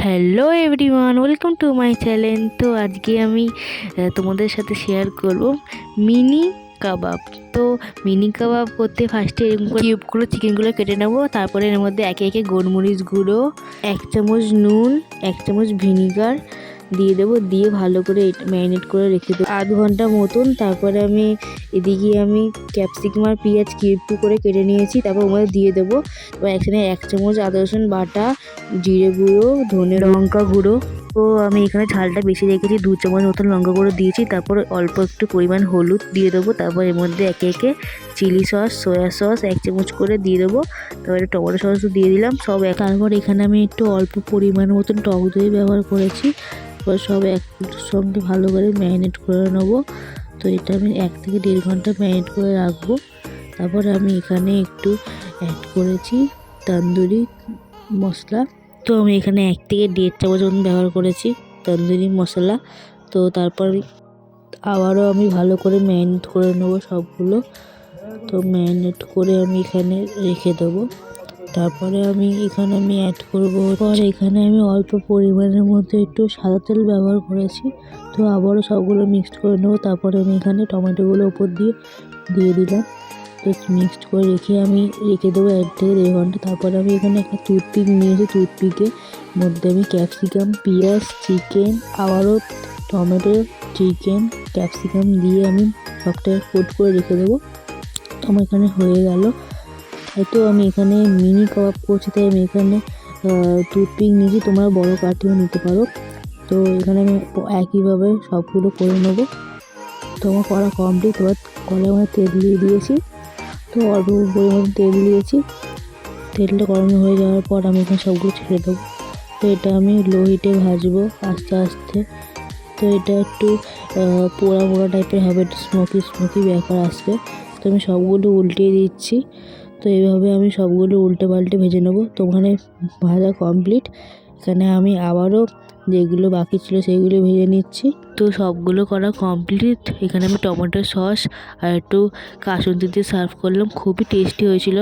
Hello everyone, welcome to my channel. তো আজকে আমি তোমাদের সাথে শেয়ার করব মিনি কাবাব। তো মিনি কাবাব করতে ফার্স্টে এরকম করে কিউবগুলো চিকেনগুলো কেটে নেবো। তারপরে এর মধ্যে একে একে গোলমরিচ গুঁড়ো, 1 চামচ নুন, 1 চামচ ভিনিগার দিয়ে দেবো। দিয়ে ভালো করে ম্যারিনেট করে রেখে দেবো আধ ঘন্টা মতন। তারপরে এদিকে আমি ক্যাপসিকাম আর পেঁয়াজ কিউব করে কেটে নিয়েছি। তারপর ওর মধ্যে দিয়ে দেবো। এবার এখানে 1 চামচ আদা রসুন বাটা, জিরে গুঁড়ো, ধনে লঙ্কা গুঁড়ো। তো আমি এখানে ঝালটা বেশি রেখেছি, 2 চামচ মতন লঙ্কা গুঁড়ো দিয়েছি। তারপর অল্প একটু পরিমাণ হলুদ দিয়ে দেবো। তারপর এর মধ্যে একে একে চিলি সস, সয়া সস 1 চামচ করে দিয়ে দেবো। তারপরে টমেটো সসও দিয়ে দিলাম সব। তারপর এখানে আমি একটু অল্প পরিমাণ মতন টক দই ব্যবহার করেছি। তারপর সব একটু সঙ্গে ভালো করে ম্যারিনেট করে নেবো। তো এটা আমি 1 থেকে 1.5 ঘন্টা ম্যারিনেট করে রাখবো। তারপর আমি এখানে একটু অ্যাড করেছি তন্দুরি মশলা। তো আমি এখানে 1 থেকে 1.5 চামচ মতন ব্যবহার করেছি তন্দুরি মশলা। তো তারপর আবারও আমি ভালো করে ম্যারিনেট করে নেবো সবগুলো। তো ম্যারিনেট করে আমি এখানে রেখে দেবো। তারপরে আমি এখানে অ্যাড করবো, এখানে আমি অল্প পরিমাণের মধ্যে একটু সাদা তেল ব্যবহার করেছি। তো আবারও সবগুলো মিক্সড করে নেবো। তারপরে আমি এখানে টমেটোগুলো উপর দিয়ে দিলাম। তো মিক্সড করে রেখে দেবো 1 থেকে 1.5 ঘন্টা। তারপরে আমি এখানে একটা টুথপিক নিয়েছি। টুথপিকের মধ্যে আমি ক্যাপসিকাম, পেঁয়াজ, চিকেন, আবারও টমেটো, চিকেন, ক্যাপসিকাম দিয়ে আমি সবটা কোট করে রেখে দেবো। তো আমার এখানে হয়ে গেল। তো আমি এখানে মিনি কাবাব করছি, তাই আমি এখানে টুথপিক নিয়েছি, তোমরা বড় কাঠিও নিতে পারো। তো এখানে আমি একইভাবে সবগুলো করে নেবো। তো আমার করা কমপ্লিট। এবার কড়াইয়ের মধ্যে তেল দিয়ে দিয়েছি। তো অল্প পরিমাণ তেল দিয়েছি। তেলটা গরম হয়ে যাওয়ার পর আমি এখানে সবগুলো ছেড়ে দেবো। তো এটা আমি লো হিটে ভাজবো আস্তে আস্তে। তো এটা একটু পোড়া পোড়া টাইপের হবে, একটু স্মোকি ব্যাপার আসবে। তো আমি সবগুলো উল্টিয়ে দিচ্ছি। তো এইভাবে আমি সবগুলো উল্টে পাল্টে ভেজে নেবো। তো ওখানে ভাজা কমপ্লিট। এখানে আমি আবারও যেগুলো বাকি ছিল সেইগুলো ভেজে নিচ্ছি। তো সবগুলো করা কমপ্লিট। এখানে আমি টমেটো সস আর একটু কাসুন্দি দিয়ে সার্ভ করলাম, খুবই টেস্টি হয়েছিল।